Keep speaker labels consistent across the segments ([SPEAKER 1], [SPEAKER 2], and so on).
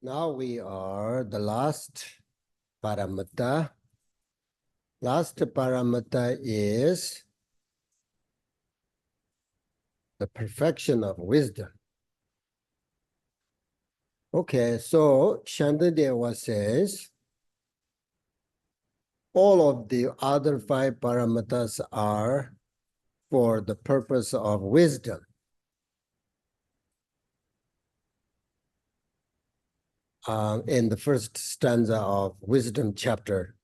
[SPEAKER 1] Now we are the last paramita. Last paramita is the perfection of wisdom. Okay, so Shantideva says, all of the other 5 paramitas are for the purpose of wisdom. In the first stanza of wisdom chapter,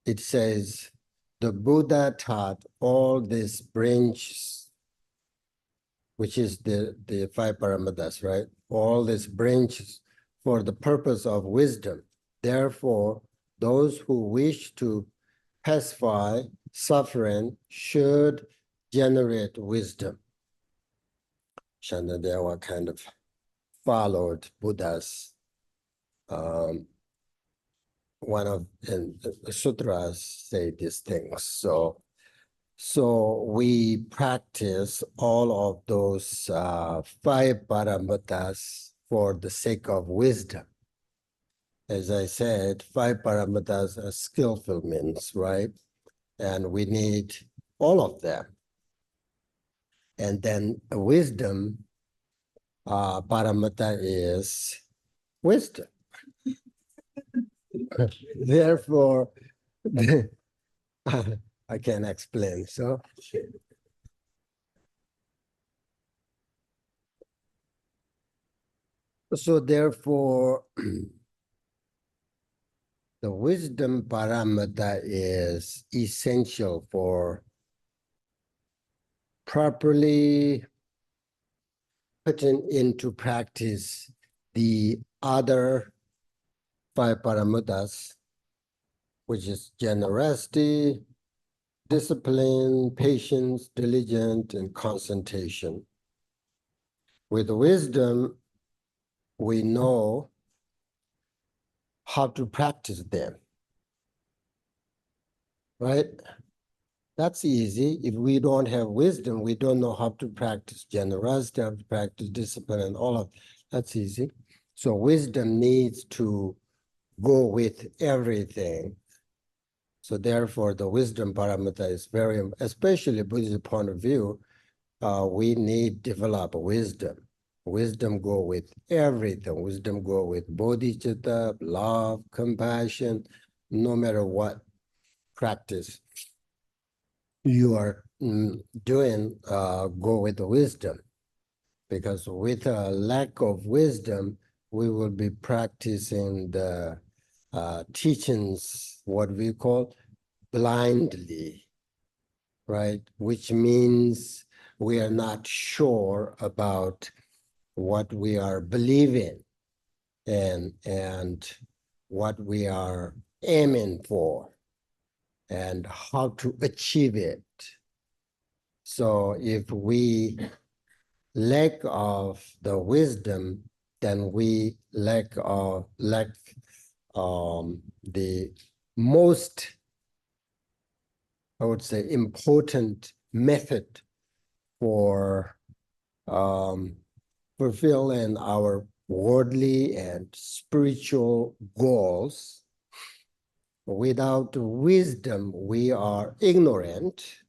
[SPEAKER 1] it says, the Buddha taught all these branches, which is the 5 paramitas, right? All these branches for the purpose of wisdom. Therefore, those who wish to pacify suffering should generate wisdom. Shantideva kind of followed Buddha's one of the sutras say these things. So we practice all of those 5 paramitas for the sake of wisdom. As I said, 5 paramitas are skillful means, right? And we need all of them. And then wisdom, paramita is wisdom. Therefore, I can explain. So therefore, the wisdom paramita is essential for properly putting into practice the other 5 paramitas, which is generosity, discipline, patience, diligence, and concentration. With wisdom, we know how to practice them, right? That's easy. If we don't have wisdom, we don't know how to practice generosity, how to practice discipline, and all of that's easy. So wisdom needs to go with everything. So therefore, the wisdom paramita is very, especially Buddhist point of view, we need to develop wisdom. Wisdom go with everything. Wisdom go with bodhicitta, love, compassion, no matter what practice you are doing, go with the wisdom. Because with a lack of wisdom, we will be practicing the teachings, what we call blindly, right? Which means we are not sure about what we are believing and what we are aiming for and how to achieve it. So if we lack of the wisdom, then we lack the most, I would say, important method for fulfilling our worldly and spiritual goals. Without wisdom, we are ignorant,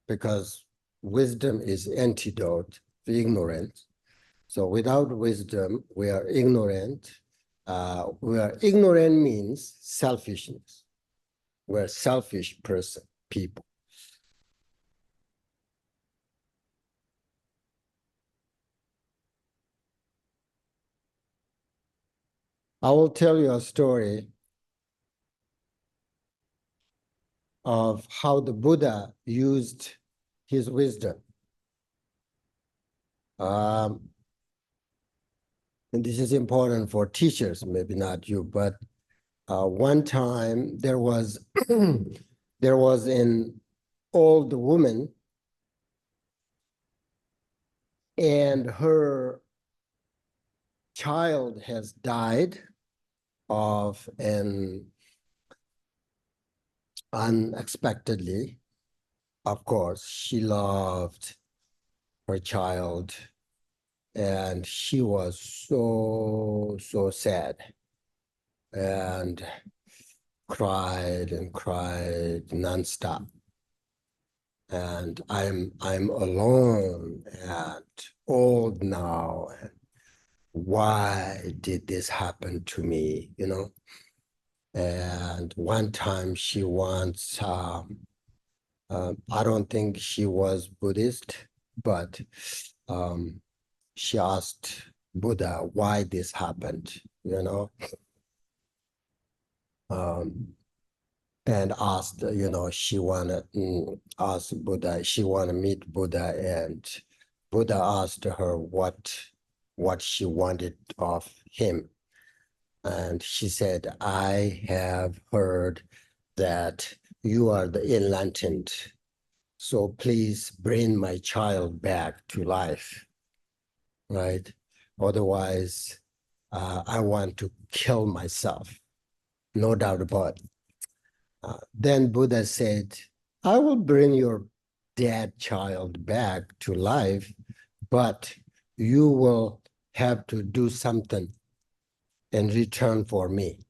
[SPEAKER 1] because wisdom is antidote to ignorance. So without wisdom, we are ignorant. Ignorant means selfishness. We're selfish people. I will tell you a story of how the Buddha used his wisdom. And this is important for teachers, maybe not you, but one time there was there was an old woman, and her child has died of an unexpectedly. Of course, she loved her child and she was so sad and cried and cried nonstop. And I'm alone and old now. And why did this happen to me? You know. And one time she wants, I don't think she was Buddhist, but she asked Buddha why this happened, you know, and asked, you know, she wanted ask Buddha, she want to meet Buddha, and Buddha asked her what she wanted of him. And she said, I have heard that you are the enlightened, so please bring my child back to life, right? Otherwise, I want to kill myself, no doubt about it. Then Buddha said, I will bring your dead child back to life, but you will have to do something in return for me.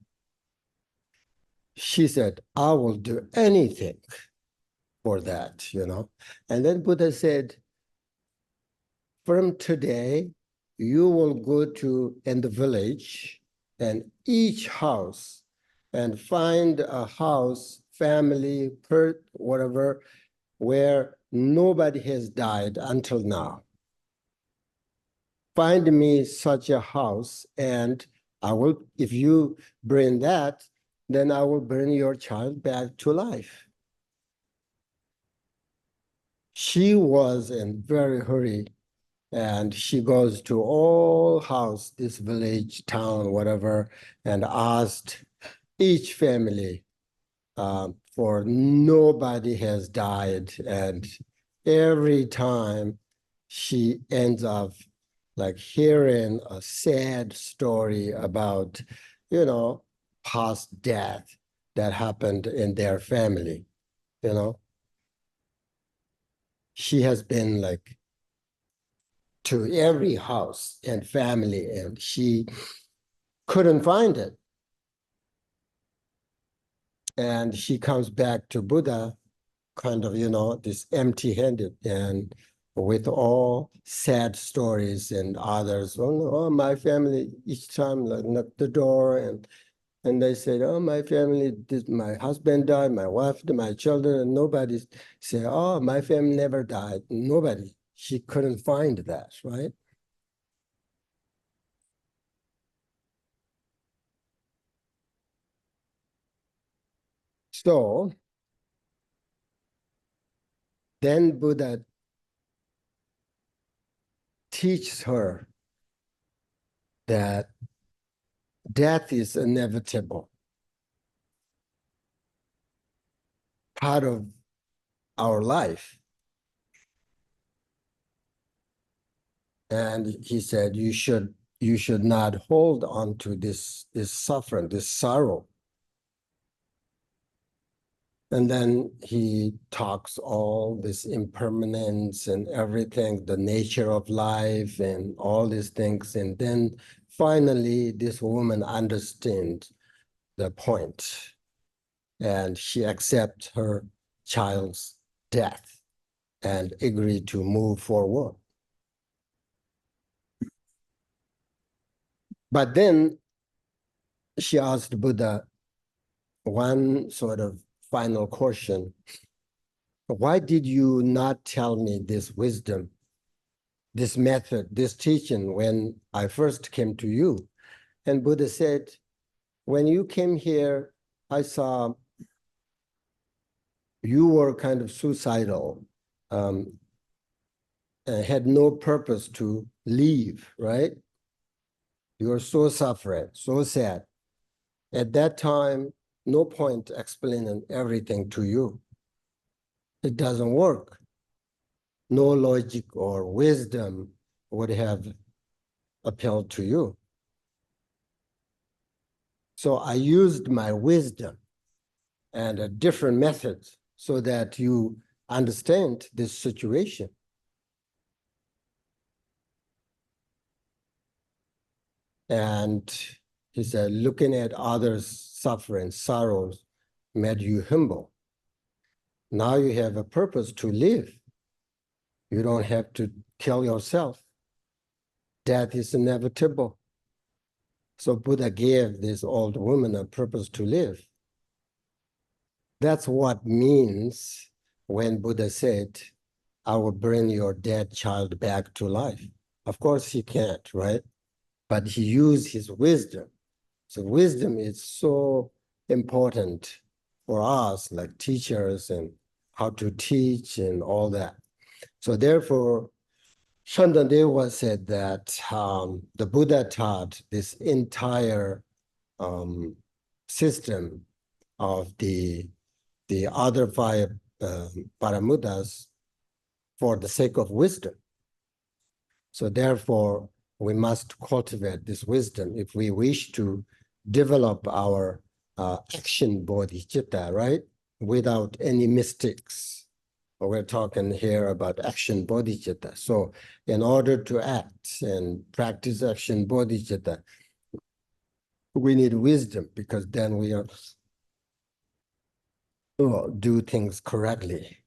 [SPEAKER 1] She said, I will do anything for that, you know. And then Buddha said, from today, you will go to in the village and each house and find a house, family, whatever, where nobody has died until now. Find me such a house, and I will, if you bring that, then I will bring your child back to life. She was in very hurry, and she goes to all house, this village, town, whatever, and asked each family, for nobody has died. And every time she ends up like hearing a sad story about, you know, past death that happened in their family, you know. She has been like to every house and family, and she couldn't find it. And she comes back to Buddha, kind of, you know, this empty-handed and with all sad stories and others. Oh, no, oh, my family, each time like knocked the door and they said, oh, my family, my husband died, my wife, my children, and nobody said, oh, my family never died. Nobody. She couldn't find that, right? So then Buddha teaches her that death is inevitable, part of our life. And he said, you should not hold on to this suffering, this sorrow. And then he talks all this impermanence and everything, the nature of life and all these things. And then finally, this woman understands the point, and she accepts her child's death and agreed to move forward. But then she asked Buddha one sort of final question. Why did you not tell me this wisdom, this method, this teaching when I first came to you? And Buddha said, when you came here, I saw you were kind of suicidal, had no purpose to leave, right? You were so suffering, so sad. At that time, no point explaining everything to you. It doesn't work. No logic or wisdom would have appealed to you. So I used my wisdom and a different method so that you understand this situation. And he said, looking at others' suffering, sorrows, made you humble. Now you have a purpose to live. You don't have to kill yourself. Death is inevitable. So Buddha gave this old woman a purpose to live. That's what means when Buddha said, I will bring your dead child back to life. Of course he can't, right? But he used his wisdom. So wisdom is so important for us, like teachers, and how to teach and all that. So therefore, Shantideva said that the Buddha taught this entire system of the other five Paramuddas for the sake of wisdom. So therefore, we must cultivate this wisdom if we wish to develop our action bodhicitta, right? Without any mistakes. We're talking here about action bodhicitta. So in order to act and practice action bodhicitta, we need wisdom, because then we are do things correctly.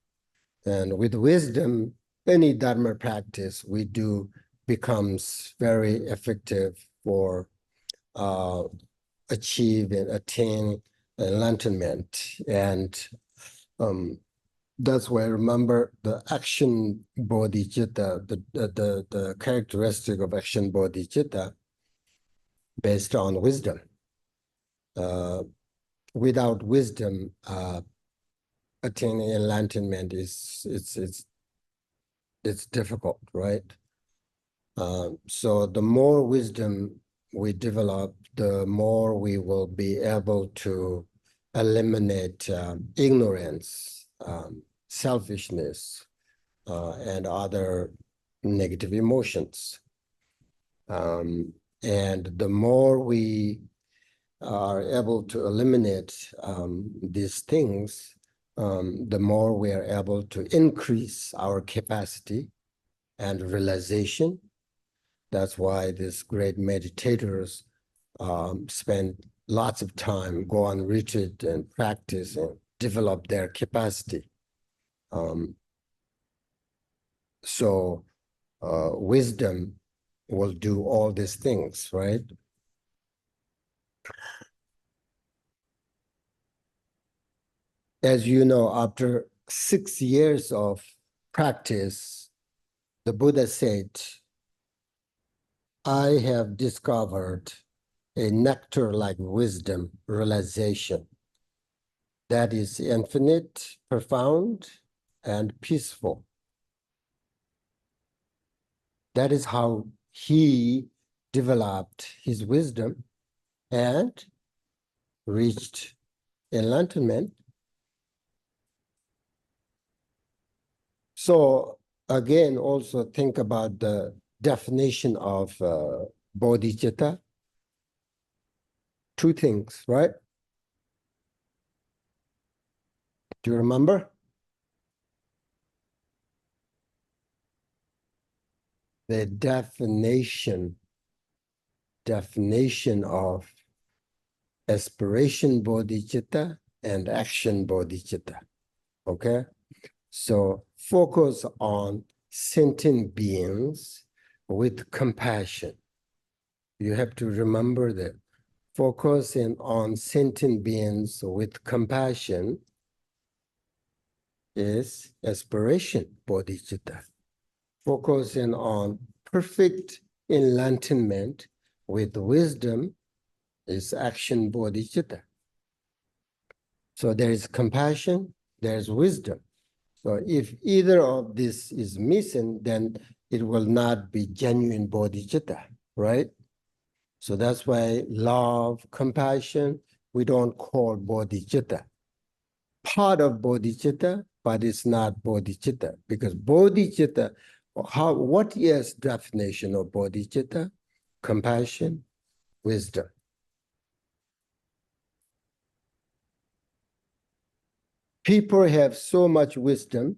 [SPEAKER 1] And with wisdom, any Dharma practice we do becomes very effective for achieve and attain enlightenment. And that's why I remember the action bodhicitta, the characteristic of action bodhicitta based on wisdom. Without wisdom, attaining enlightenment it's difficult, right? So the more wisdom we develop, the more we will be able to eliminate ignorance, selfishness, and other negative emotions. And the more we are able to eliminate these things, the more we are able to increase our capacity and realization. That's why these great meditators spend lots of time, go on retreat and practice and develop their capacity. So wisdom will do all these things, right? As you know, after 6 years of practice, the Buddha said, I have discovered a nectar-like wisdom realization that is infinite, profound, and peaceful. That is how he developed his wisdom and reached enlightenment. So again, also think about the definition of bodhicitta. Two things, right? Do you remember? The definition of aspiration bodhicitta and action bodhicitta, okay? So focus on sentient beings with compassion. You have to remember that focusing on sentient beings with compassion is aspiration bodhicitta. Focusing on perfect enlightenment with wisdom is action bodhicitta. So there is compassion, there's wisdom. So if either of this is missing, then it will not be genuine bodhicitta, right? So that's why love, compassion, we don't call bodhicitta. Part of bodhicitta, but it's not bodhicitta, because bodhicitta, what is definition of bodhicitta? Compassion, wisdom. People have so much wisdom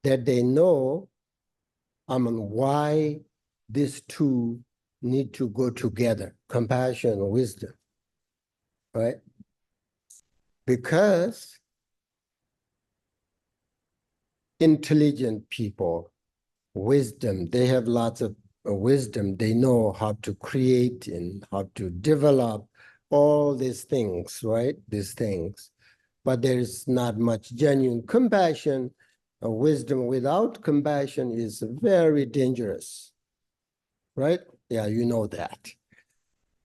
[SPEAKER 1] that they know, why these two need to go together, compassion and wisdom, right? Because intelligent people, wisdom, they have lots of wisdom. They know how to create and how to develop all these things, right? These things. But there's not much genuine compassion. Wisdom without compassion is very dangerous, right? Yeah, you know that.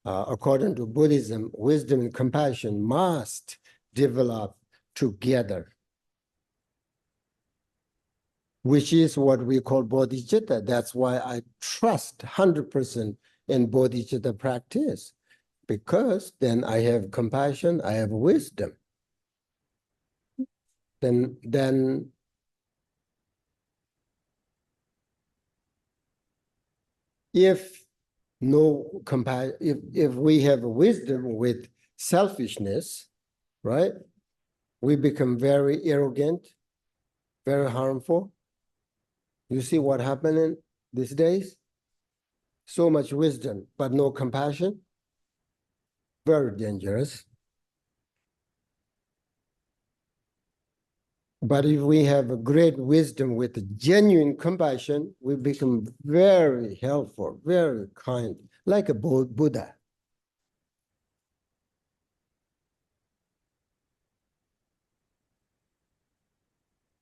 [SPEAKER 1] According to Buddhism, wisdom and compassion must develop together, which is what we call bodhicitta. That's why I trust 100% in bodhicitta practice, because then I have compassion, I have wisdom. Then if no compassion, if we have wisdom with selfishness, right, we become very arrogant, very harmful. You see what happening these days? So much wisdom, but no compassion. Very dangerous. But if we have a great wisdom with genuine compassion, we become very helpful, very kind, like a Buddha.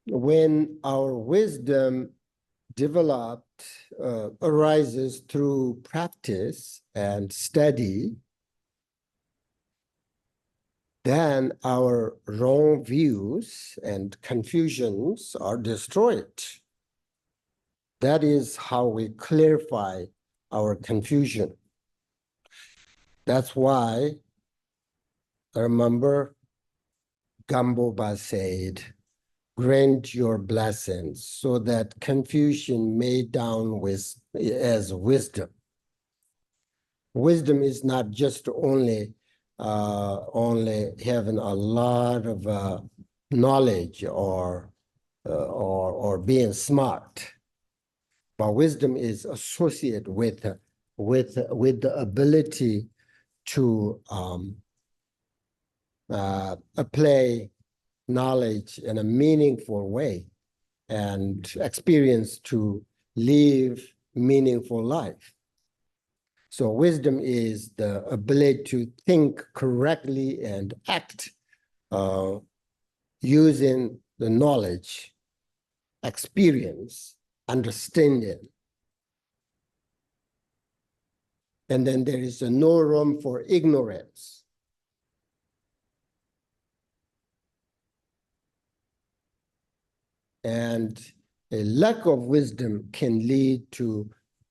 [SPEAKER 1] When our wisdom developed, arises through practice and study, then our wrong views and confusions are destroyed. That is how we clarify our confusion. That's why, I remember Gamboba said, grant your blessings so that confusion may down with as wisdom. Wisdom is not just only having a lot of knowledge or being smart, but wisdom is associated with the ability to apply knowledge in a meaningful way and experience to live meaningful life. So wisdom is the ability to think correctly and act using the knowledge, experience, understanding. And then there is no room for ignorance. And a lack of wisdom can lead to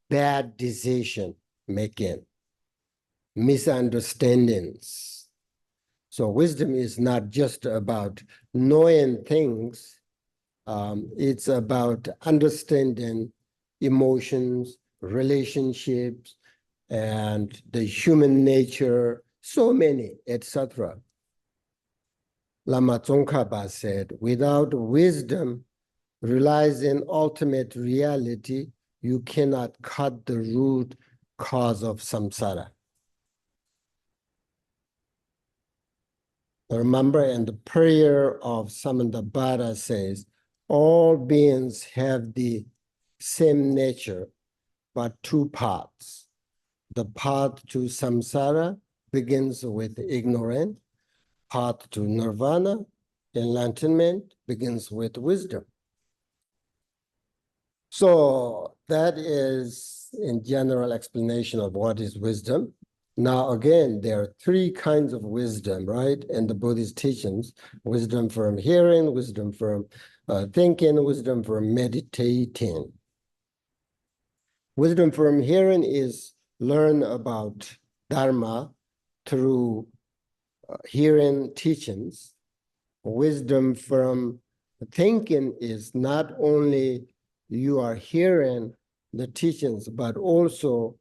[SPEAKER 1] bad decision making, misunderstandings. So wisdom is not just about knowing things, it's about understanding emotions, relationships, and the human nature, so many, etc. Lama Tsongkhapa said, without wisdom, realizing ultimate reality, you cannot cut the root cause of samsara. Remember, in the prayer of Samantabhadra says, all beings have the same nature, but two paths. The path to samsara begins with ignorance. Path to nirvana, enlightenment, begins with wisdom. So that is in general explanation of what is wisdom. Now, again, there are three kinds of wisdom, right? In the Buddhist teachings, wisdom from hearing, wisdom from thinking, wisdom from meditating. Wisdom from hearing is learn about Dharma through hearing teachings. Wisdom from thinking is not only you are hearing the teachings, but also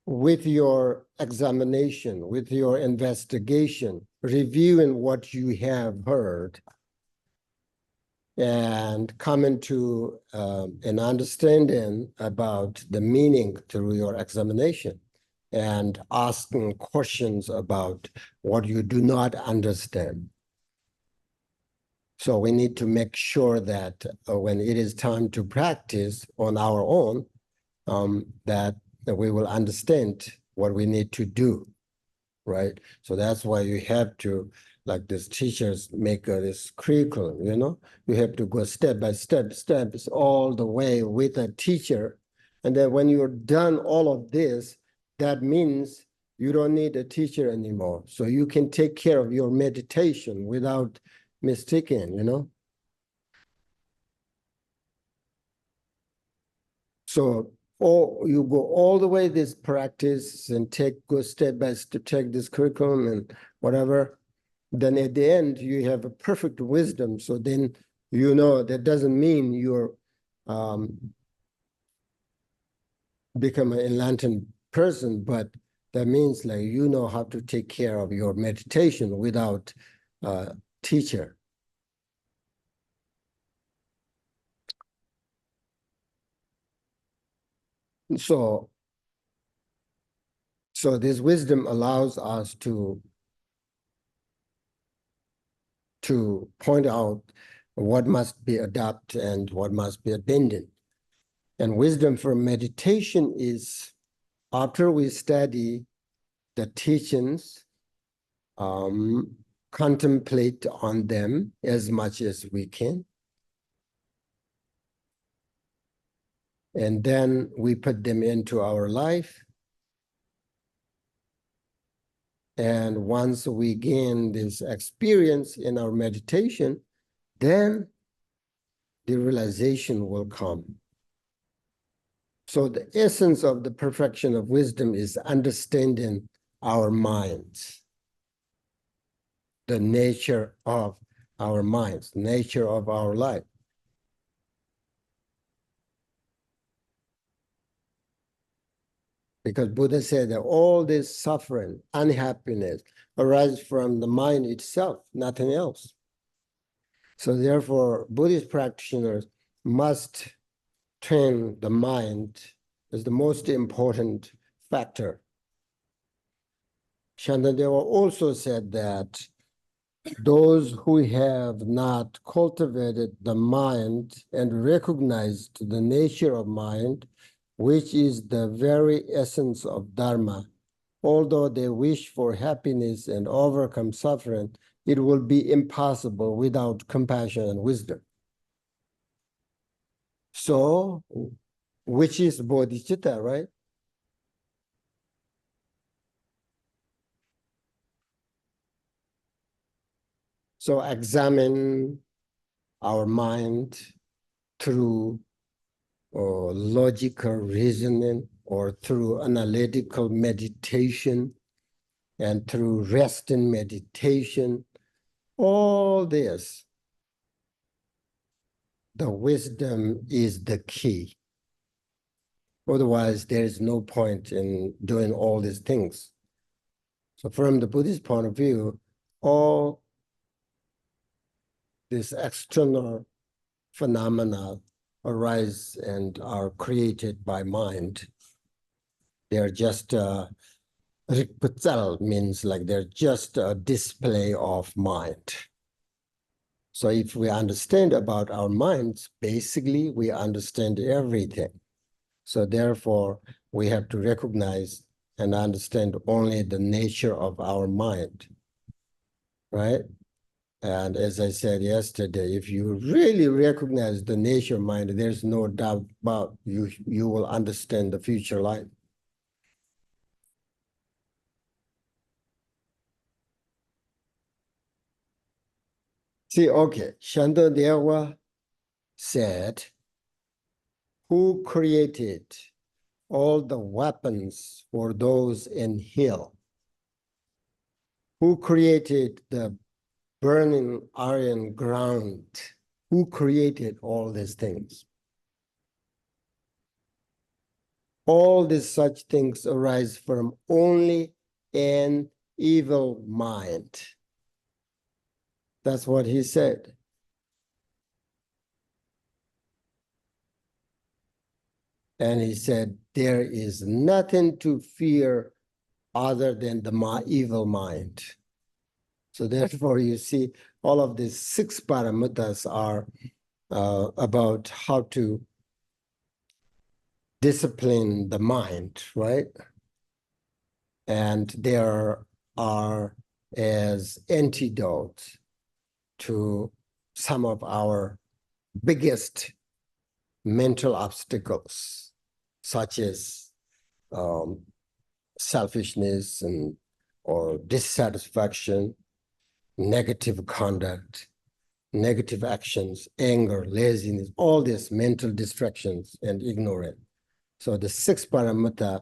[SPEAKER 1] with your examination, with your investigation, reviewing what you have heard, and coming to an understanding about the meaning through your examination and asking questions about what you do not understand. So we need to make sure that when it is time to practice on our own, that we will understand what we need to do, right? So that's why you have to, like these teachers make this curriculum, you know? You have to go step by step, steps all the way with a teacher. And then when you're done all of this, that means you don't need a teacher anymore. So you can take care of your meditation without mistaking, you know? So, or you go all the way this practice and go step by step, take this curriculum and whatever. Then at the end, you have a perfect wisdom. So then, you know, that doesn't mean you're become an enlightened person, but that means like you know how to take care of your meditation without a teacher. So this wisdom allows us to point out what must be adopted and what must be abandoned. And wisdom for meditation is after we study the teachings, contemplate on them as much as we can. And then we put them into our life. And once we gain this experience in our meditation, then the realization will come. So the essence of the perfection of wisdom is understanding our minds, the nature of our minds, nature of our life. Because Buddha said that all this suffering, unhappiness, arises from the mind itself, nothing else. So therefore, Buddhist practitioners must train the mind as the most important factor. Shantideva also said that those who have not cultivated the mind and recognized the nature of mind, which is the very essence of Dharma, although they wish for happiness and overcome suffering, it will be impossible without compassion and wisdom. So, which is Bodhicitta, right? So examine our mind through logical reasoning or through analytical meditation and through rest in meditation. All this, the wisdom is the key. Otherwise, there is no point in doing all these things. So from the Buddhist point of view, all these external phenomena arise and are created by mind. They're just rikputsal means like they're just a display of mind. So if we understand about our minds, basically we understand everything. So therefore, we have to recognize and understand only the nature of our mind, right? And as I said yesterday, if you really recognize the nature of mind, there's no doubt about you will understand the future life. See, okay, Shantideva said, who created all the weapons for those in hell? Who created the burning iron ground? Who created all these things? All these such things arise from only an evil mind. That's what he said. And he said, there is nothing to fear other than the evil mind. So therefore, you see, all of these 6 paramitas are about how to discipline the mind, right? And there are as antidotes to some of our biggest mental obstacles, such as selfishness or dissatisfaction, negative conduct, negative actions, anger, laziness, all these mental distractions and ignorance. So the 6 paramita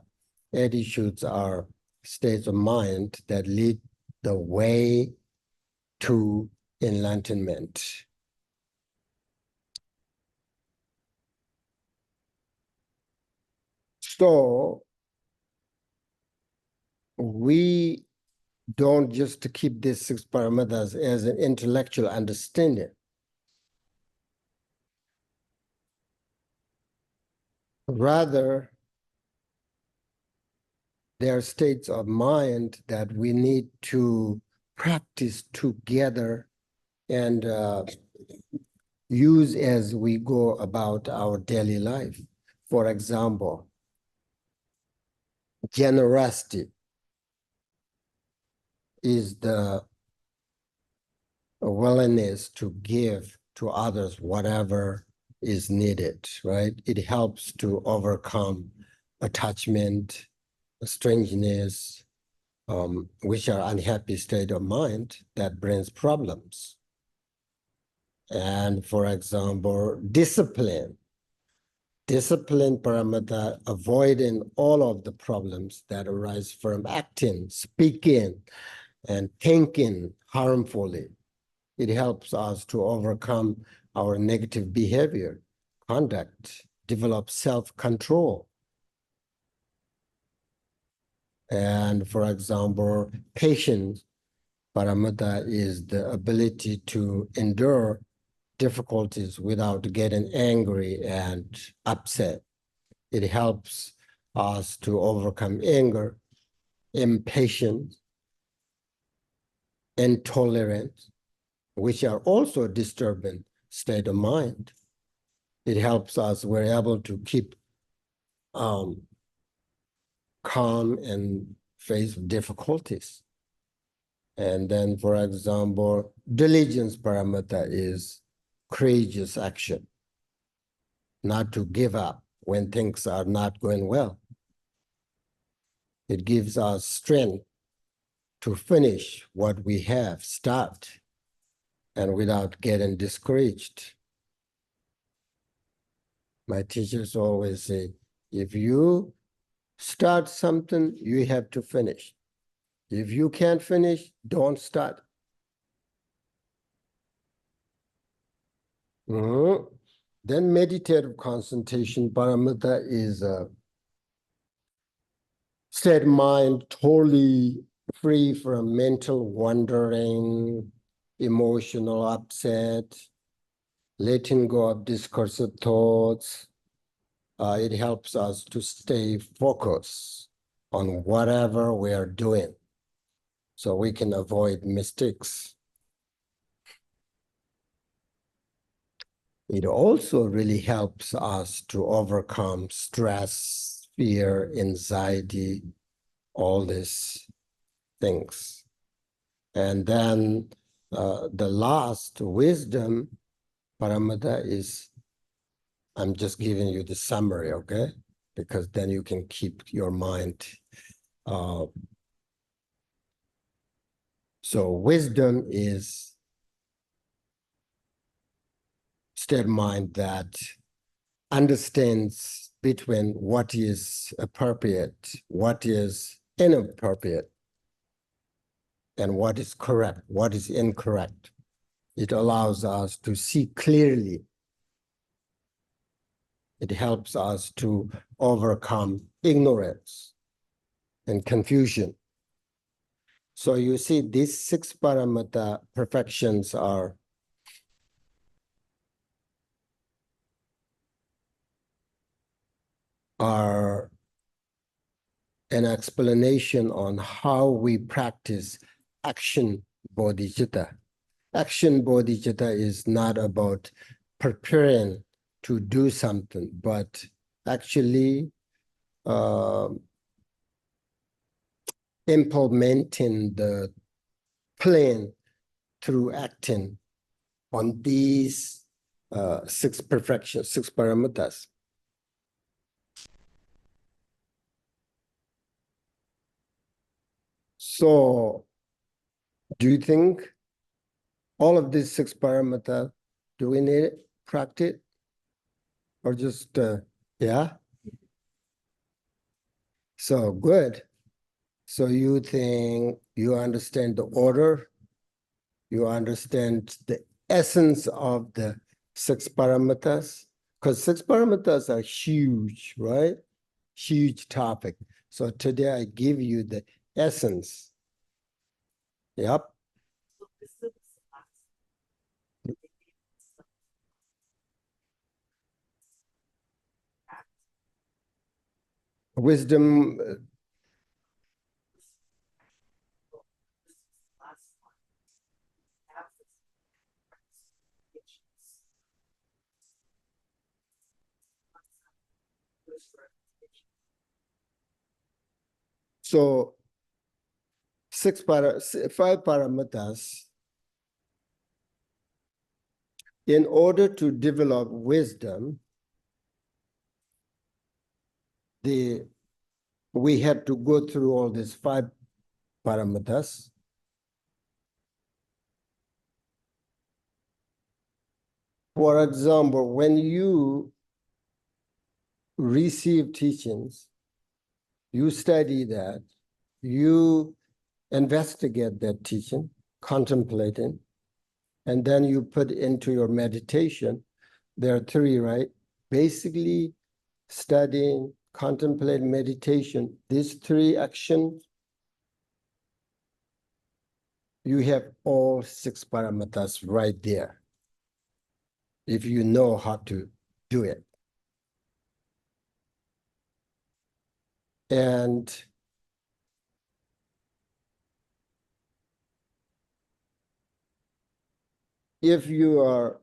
[SPEAKER 1] attitudes are states of mind that lead the way to enlightenment. So we don't just keep these 6 paramitas as an intellectual understanding. Rather, they are states of mind that we need to practice together and use as we go about our daily life. For example, generosity is the willingness to give to others whatever is needed, right? It helps to overcome attachment, strangeness, which are unhappy state of mind that brings problems. And for example, discipline paramita, avoiding all of the problems that arise from acting, speaking, and thinking harmfully. It helps us to overcome our negative behavior, conduct, develop self-control. And for example, patience paramita is the ability to endure difficulties without getting angry and upset. It helps us to overcome anger, impatience, intolerance, which are also a disturbing state of mind. It helps us, we're able to keep calm and face difficulties. And then, for example, diligence paramita is courageous action, not to give up when things are not going well. It gives us strength to finish what we have started and without getting discouraged. My teachers always say, if you start something, you have to finish. If you can't finish, don't start. Then meditative concentration paramita is a state mind totally free from mental wandering, emotional upset, letting go of discursive thoughts. It helps us to stay focused on whatever we are doing so we can avoid mistakes. It also really helps us to overcome stress, fear, anxiety, all these things. And then the last wisdom paramita is, I'm just giving you the summary, okay? Because then you can keep your mind. So wisdom is state of mind that understands between what is appropriate, what is inappropriate, and what is correct, what is incorrect. It allows us to see clearly. It helps us to overcome ignorance and confusion. So you see, these 6 paramita perfections are are an explanation on how we practice action bodhicitta. Action bodhicitta is not about preparing to do something, but actually implementing the plan through acting on these six perfections, six paramitas. So do you think all of these six paramitas, do we need it, practice, or just, yeah? So good. So you think you understand the order, you understand the essence of the six paramitas, because six paramitas are huge, right? Huge topic. So today I give you the essence. Yep. Wisdom. So five paramitas. In order to develop wisdom, we had to go through all these five paramitas. For example, when you receive teachings, you study that, you investigate that teaching, contemplating, and then you put into your meditation. There are three, right? Basically, studying, contemplate, meditation, these three actions, you have all six paramitas right there, if you know how to do it. And if you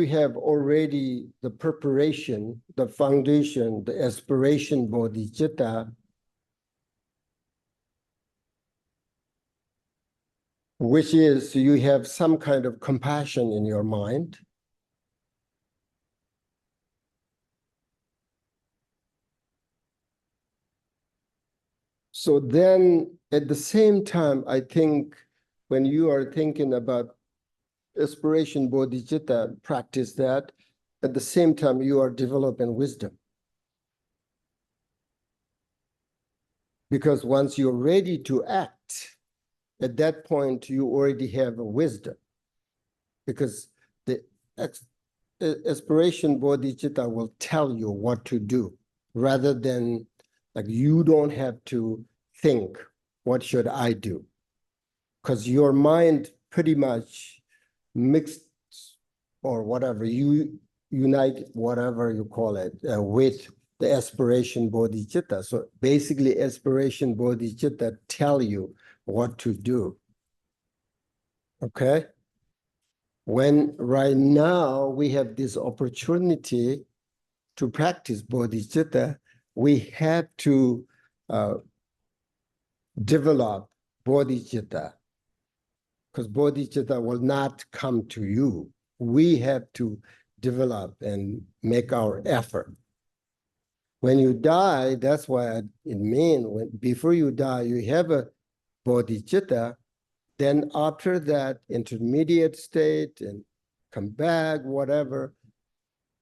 [SPEAKER 1] have already the preparation, the foundation, the aspiration bodhicitta, which is you have some kind of compassion in your mind, so then at the same time, I think when you are thinking about aspiration bodhicitta, practice that, at the same time you are developing wisdom. Because once you're ready to act, at that point you already have a wisdom. Because the aspiration bodhicitta will tell you what to do, rather than like you don't have to think, what should I do? Because your mind pretty much mixed or whatever, you unite whatever you call it with the aspiration bodhicitta. So basically aspiration bodhicitta tell you what to do. Okay? When right now we have this opportunity to practice bodhicitta, we have to develop bodhicitta, because bodhicitta will not come to you. We have to develop and make our effort. When you die, that's why it means before you die, you have a bodhicitta. Then after that intermediate state and come back, whatever,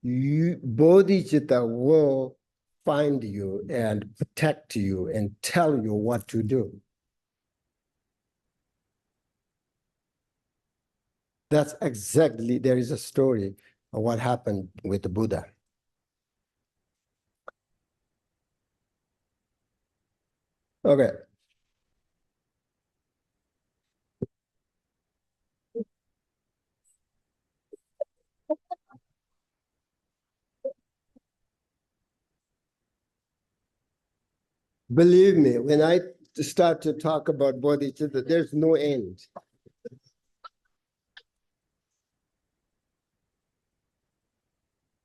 [SPEAKER 1] bodhicitta will find you and protect you and tell you what to do. That's exactly, there is a story of what happened with the Buddha. Okay. Believe me, when I start to talk about bodhicitta, there's no end.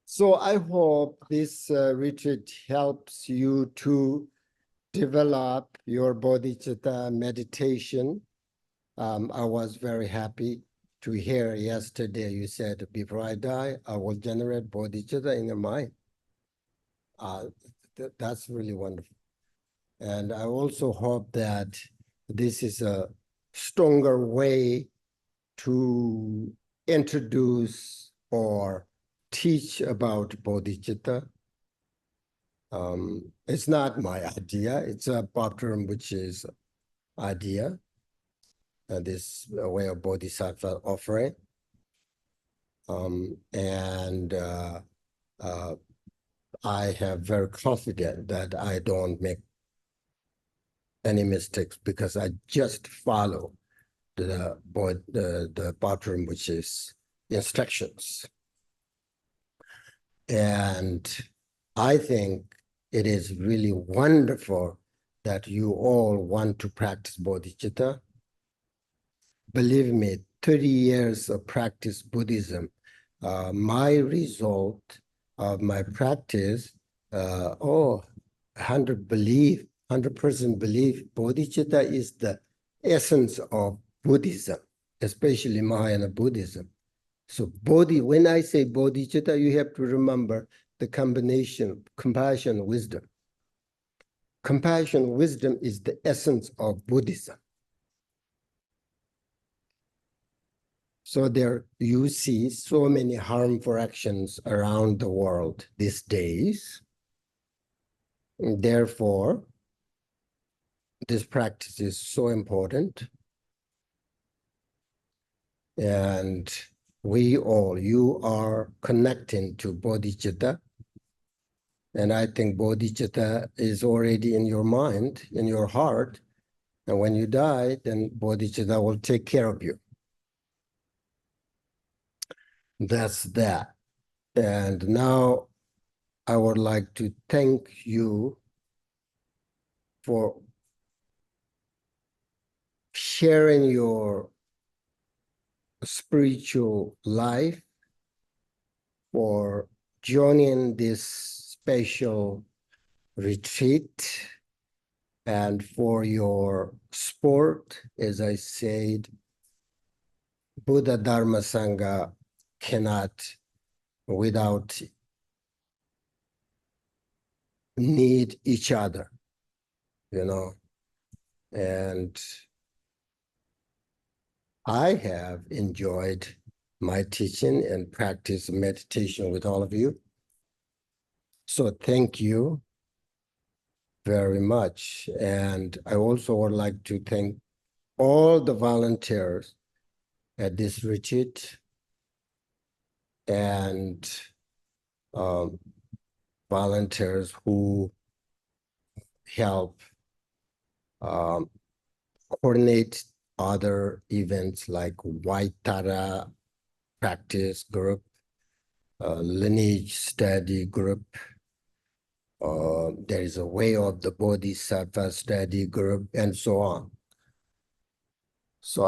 [SPEAKER 1] So I hope this retreat helps you to develop your bodhicitta meditation. I was very happy to hear yesterday you said, before I die, I will generate bodhicitta in the mind. That's really wonderful. And I also hope that this is a stronger way to introduce or teach about bodhicitta. It's not my idea, it's a Paltrul Rinpoche's idea, this way of bodhisattva offering. I have very confident that I don't make any mistakes because I just follow the Paltrul Rinpoche's instructions. And I think it is really wonderful that you all want to practice bodhicitta. Believe me, 30 years of practice Buddhism, my result of my practice, 100% belief, bodhicitta is the essence of Buddhism, especially Mahayana Buddhism. So when I say bodhicitta, you have to remember the combination, compassion, wisdom. Compassion, wisdom is the essence of Buddhism. So there you see so many harmful actions around the world these days. And therefore, this practice is so important. And you are connecting to bodhicitta. And I think bodhicitta is already in your mind, in your heart. And when you die, then bodhicitta will take care of you. That's that. And now I would like to thank you for sharing your spiritual life, for joining this special retreat, and for your support. As I said, Buddha, Dharma, Sangha cannot without need each other, you know. And I have enjoyed my teaching and practice meditation with all of you. So thank you very much. And I also would like to thank all the volunteers at this retreat and volunteers who help coordinate other events like White Tara practice group, lineage study group. There is a way of the Bodhisattva study group, and so on. So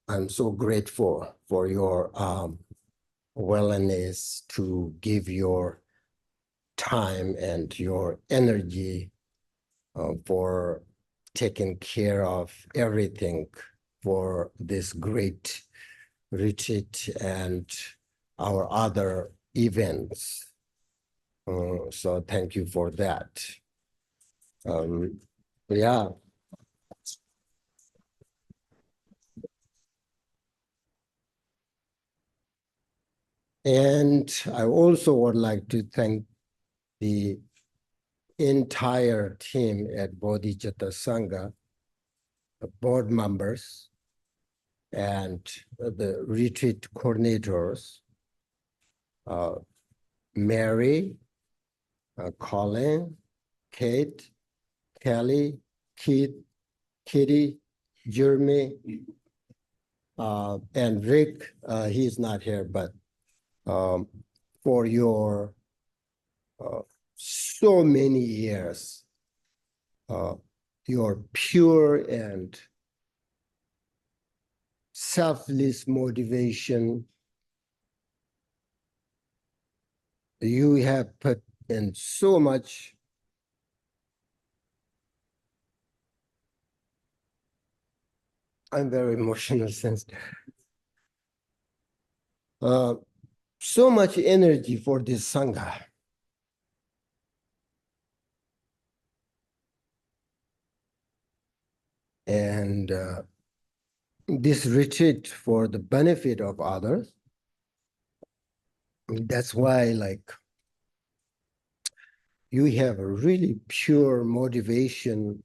[SPEAKER 1] I'm so grateful for your willingness to give your time and your energy for taking care of everything for this great retreat and our other events. So thank you for that. Yeah. And I also would like to thank the entire team at Bodhicitta Sangha, the board members, and the retreat coordinators, Mary, Colin, Kate, Kelly, Keith, Kitty, Jeremy, and Rick. He's not here, but for your so many years your pure and selfless motivation. You have put in so much I'm very emotional sense. So much energy for this Sangha. And this retreat for the benefit of others. That's why, like, you have a really pure motivation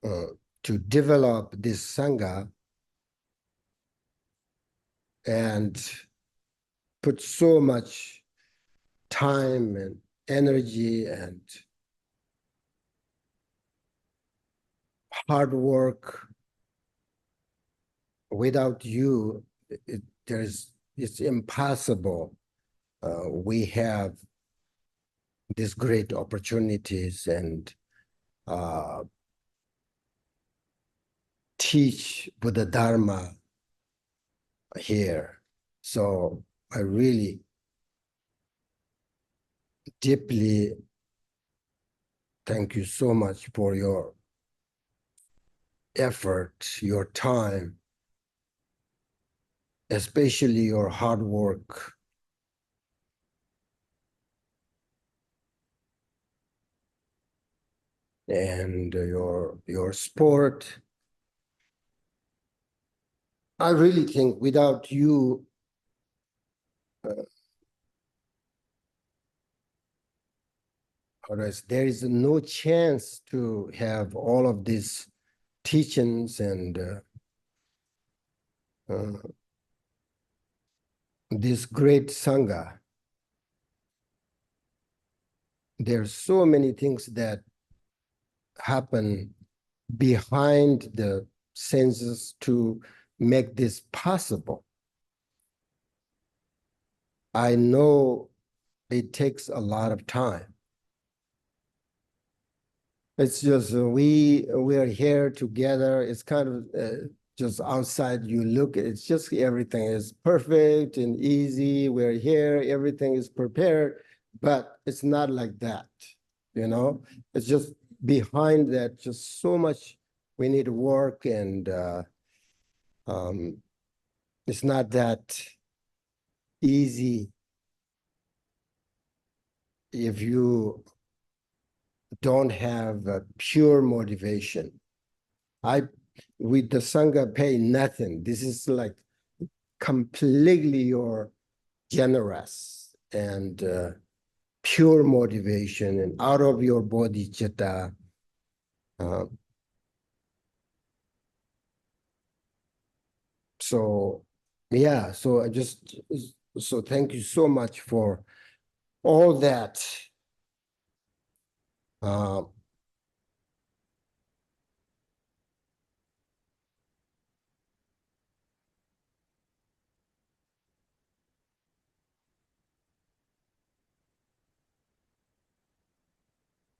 [SPEAKER 1] to develop this Sangha and put so much time and energy and hard work. Without you, it's impossible. We have these great opportunities and teach Buddha Dharma here. So I really deeply thank you so much for your effort, your time, especially your hard work. And your sport. I really think without you, there is no chance to have all of these teachings and this great Sangha. There's so many things that happen behind the senses to make this possible. I know it takes a lot of time. It's just we are here together. It's kind of just outside you look, it's just everything is perfect and easy. We're here, everything is prepared, but it's not like that, you know? It's just behind that, just so much we need to work, and it's not that easy if you don't have a pure motivation. With the Sangha pay nothing. This is like completely your generous and pure motivation and out of your bodhicitta. So yeah, so thank you so much for all that.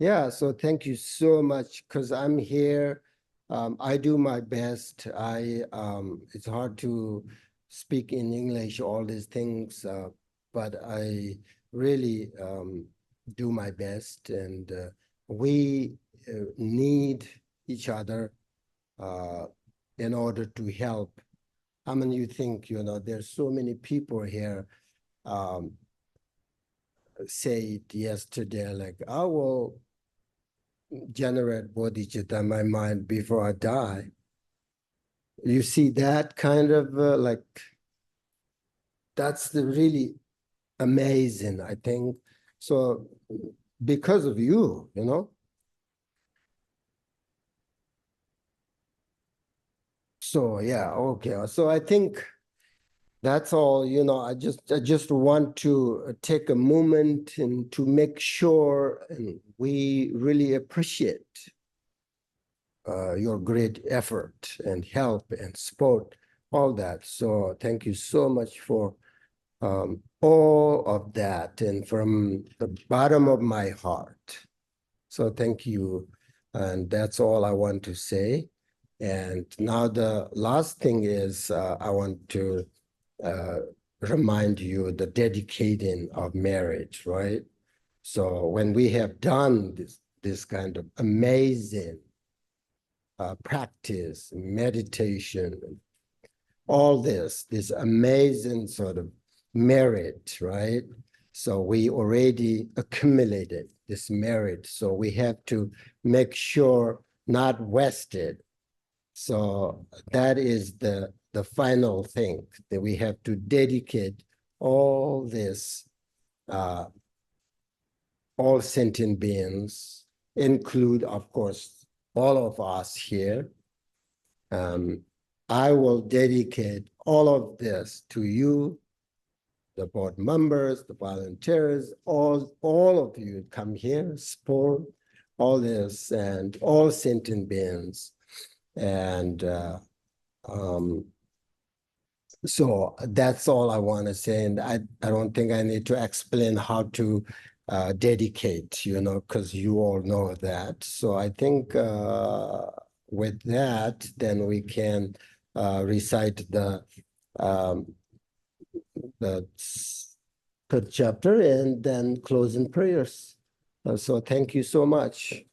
[SPEAKER 1] Yeah, so thank you so much, because I'm here. I do my best. It's hard to speak in English, all these things, but I really do my best, and we need each other in order to help. I mean, you think, there's so many people here say it yesterday, like, I will generate bodhicitta in my mind before I die. You see that kind of like, that's the really amazing, I think. So because of you, So yeah, okay. So I think that's all, I just want to take a moment and to make sure and we really appreciate your great effort and help and support, all that. So thank you so much for all of that, and from the bottom of my heart. So thank you. And that's all I want to say. And now the last thing is I want to remind you the dedicating of marriage, right? So when we have done this kind of amazing practice, meditation, all this amazing sort of merit, right? So we already accumulated this merit. So we have to make sure not wasted. So that is the final thing, that we have to dedicate all this, all sentient beings, include, of course, all of us here. I will dedicate all of this to you, the board members, the volunteers, all of you come here, support all this, and all sentient beings. And so that's all I want to say. And I don't think I need to explain how to dedicate, you know, because you all know that. So I think with that, then we can recite the third chapter and then closing prayers. So thank you so much.